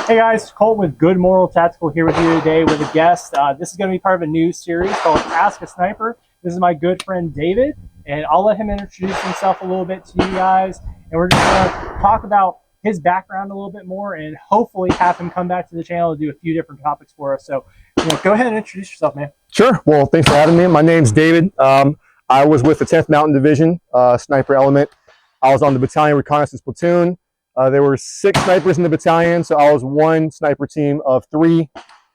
Hey guys, Colt with Good Moral Tactical here with you today with a guest. This is going to be part of a new series called Ask a Sniper. This is my good friend David, and I'll let him introduce himself a little bit to you guys. And we're just going to talk about his background a little bit more and hopefully have him come back to the channel and do a few different topics for us. So go ahead and introduce yourself, man. Sure. Well, thanks for having me. My name's David. I was with the 10th Mountain Division, Sniper Element. I was on the Battalion Reconnaissance Platoon. There were 6 snipers in the battalion, so I was one sniper team of 3.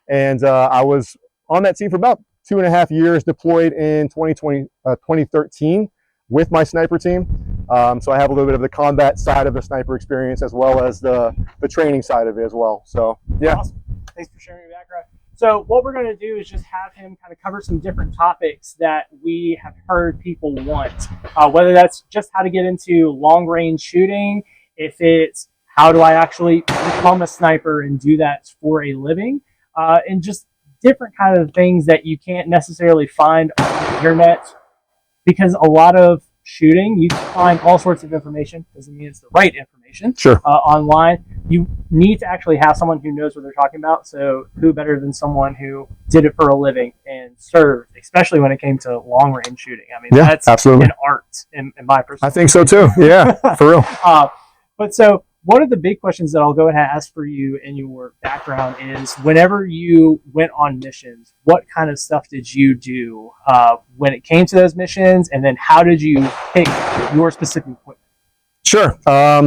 And I was on that team for about 2.5 years, deployed in 2013 with my sniper team. So I have a little bit of the combat side of the sniper experience as well as the training side of it as well. So, yeah. Awesome. Thanks for sharing your background. So what we're going to do is just have him kind of cover some different topics that we have heard people want, whether that's just how to get into long-range shooting, if it's how do I actually become a sniper and do that for a living, and just different kind of things that you can't necessarily find on the internet, because a lot of shooting, you can find all sorts of information. Doesn't mean it's the right information. Sure. Online, you need to actually have someone who knows what they're talking about. So who better than someone who did it for a living and served, especially when it came to long range shooting. I mean, yeah, that's absolutely an art in my personal I think so too. Yeah, for real. But so one of the big questions that I'll go ahead and ask for you in your background is, whenever you went on missions, what kind of stuff did you do when it came to those missions? And then how did you pick your specific equipment? Sure.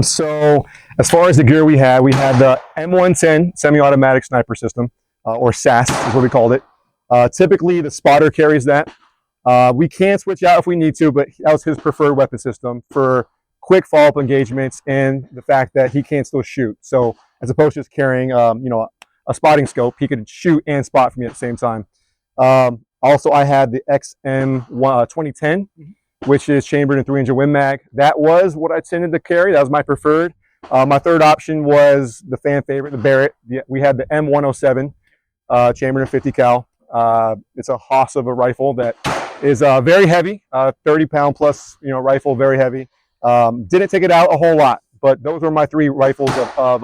So as far as the gear we had the M110 semi-automatic sniper system, or SAS is what we called it. Typically the spotter carries that. We can switch out if we need to, but that was his preferred weapon system for quick follow-up engagements and the fact that he can still shoot. So as opposed to just carrying a spotting scope, he could shoot and spot for me at the same time. Also, I had the XM 2010, which is chambered in 300 Win Mag. That was what I tended to carry. That was my preferred. My third option was the fan favorite, the Barrett. We had the M107, chambered in 50 cal. It's a hoss of a rifle that is very heavy, 30-pound plus, rifle, very heavy. Didn't take it out a whole lot, but those were my 3 rifles of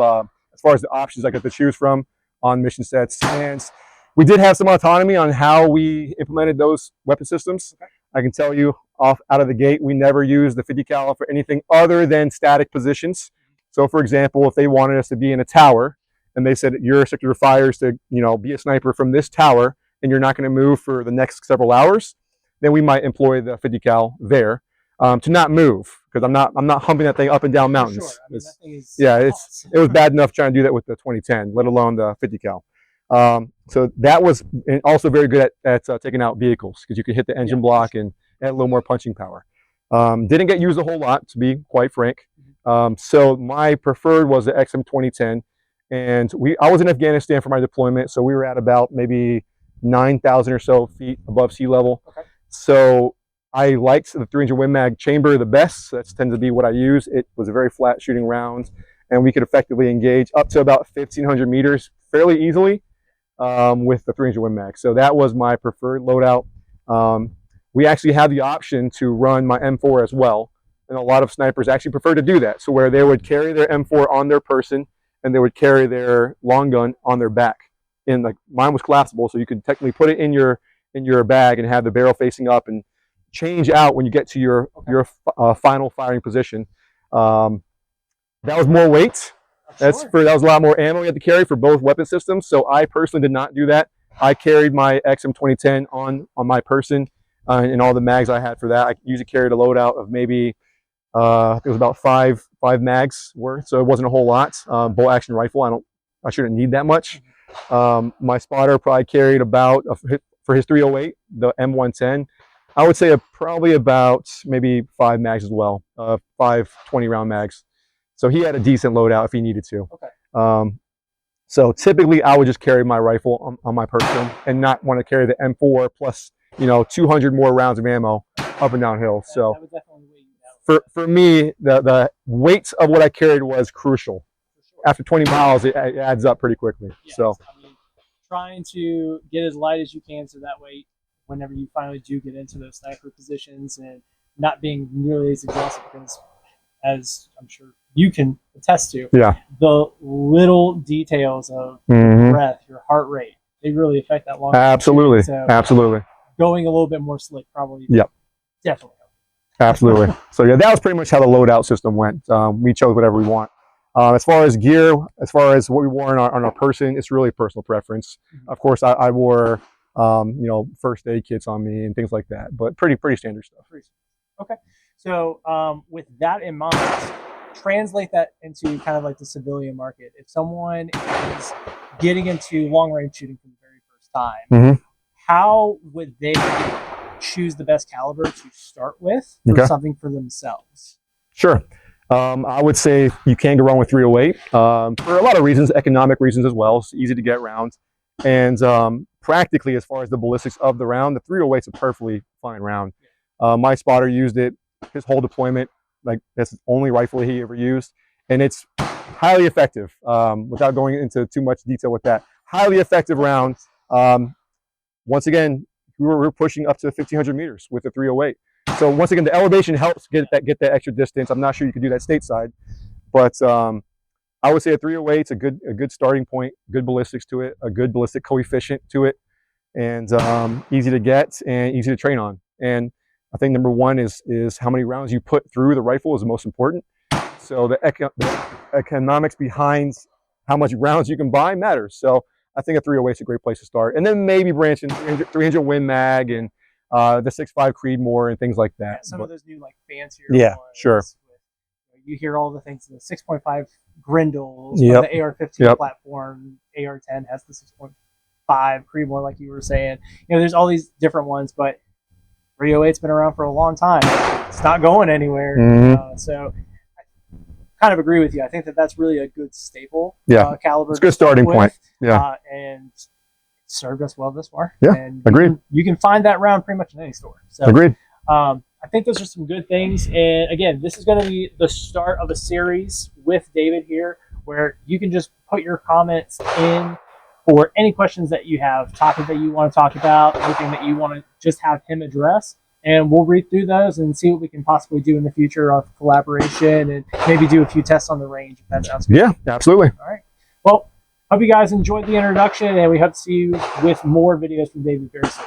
as far as the options I got to choose from on mission sets. And we did have some autonomy on how we implemented those weapon systems. Okay. I can tell you out of the gate, we never used the 50 cal for anything other than static positions. So for example, if they wanted us to be in a tower and they said your sector requires to, be a sniper from this tower and you're not going to move for the next several hours, then we might employ the 50 cal there. To not move, because I'm not humping that thing up and down mountains. Sure. I mean, that thing is it was bad enough trying to do that with the 2010, let alone the 50 cal. So that was also very good at taking out vehicles, because you could hit the engine block and add a little more punching power. Didn't get used a whole lot, to be quite frank. So my preferred was the XM 2010, and I was in Afghanistan for my deployment, so we were at about maybe 9,000 or so feet above sea level. Okay. So I liked the 300 Win Mag chamber the best. So that tends to be what I use. It was a very flat shooting round, and we could effectively engage up to about 1,500 meters fairly easily with the 300 Win Mag. So that was my preferred loadout. We actually had the option to run my M4 as well, and a lot of snipers actually prefer to do that. So where they would carry their M4 on their person, and they would carry their long gun on their back. And mine was collapsible, so you could technically put it in your bag and have the barrel facing up and change out when you get to your final firing position. That was more weight. That was a lot more ammo you had to carry for both weapon systems. So I personally did not do that. I carried my XM 2010 on my person and all the mags I had for that. I usually carried a loadout of maybe it was about five mags worth, so it wasn't a whole lot. Bolt action rifle, I shouldn't need that much. My spotter probably carried about for his 308, the M110. I would say probably about maybe 5 mags as well, 5 20-round mags. So he had a decent loadout if he needed to. Okay. So typically I would just carry my rifle on my person and not want to carry the M4 plus 200 more rounds of ammo up and downhill. So that would definitely weigh you down. For me, the weight of what I carried was crucial. Sure. After 20 miles, it adds up pretty quickly. Yeah, so I mean, trying to get as light as you can, so that way, whenever you finally do get into those sniper positions, and not being nearly as exhausted, because as I'm sure you can attest to. Yeah. The little details of Mhm. breath, your heart rate, they really affect that long. Absolutely. So Absolutely. going a little bit more slick probably. Yep. Definitely. Absolutely. So yeah, that was pretty much how the loadout system went. We chose whatever we want. As far as gear, as far as what we wore on our person, it's really personal preference. Of course, I wore first aid kits on me and things like that, but pretty standard stuff. Okay. So with that in mind, translate that into kind of like the civilian market. If someone is getting into long range shooting for the very first time, Mhm. how would they choose the best caliber to start with for Okay. something for themselves? Sure. I would say you can't go wrong with 308 for a lot of reasons, economic reasons as well. It's easy to get rounds. And practically, as far as the ballistics of the round, the 308 is a perfectly fine round. My spotter used it his whole deployment. Like, that's the only rifle he ever used. And it's highly effective, without going into too much detail with that. Highly effective round. Once again, we're pushing up to 1,500 meters with the 308. So once again, the elevation helps get that extra distance. I'm not sure you could do that stateside, but I would say a 308 is a good starting point. Good ballistics to it, a good ballistic coefficient to it, and easy to get and easy to train on. And I think number one is how many rounds you put through the rifle is the most important. So the economics behind how much rounds you can buy matters. So I think a 308 is a great place to start, and then maybe branch into 300 Win Mag and the 6.5 Creedmoor and things like that. Yeah, some of those new like fancier yeah, ones. sure. You hear all the things, the 6.5 Grindles, Yep. the AR-15 Yep. platform, AR-10 has the 6.5 Creedmoor, like you were saying. There's all these different ones, but 308's been around for a long time. It's not going anywhere. Mhm. So I kind of agree with you. I think that's really a good staple caliber. It's a good starting point. Yeah. And served us well this far. Yeah, and agreed. You can find that round pretty much in any store. So agreed. I think those are some good things. And again, this is going to be the start of a series with David here, where you can just put your comments in for any questions that you have, topic that you want to talk about, anything that you want to just have him address. And we'll read through those and see what we can possibly do in the future of collaboration and maybe do a few tests on the range, if that sounds good. Yeah, absolutely. All right. Well, hope you guys enjoyed the introduction, and we hope to see you with more videos from David very soon.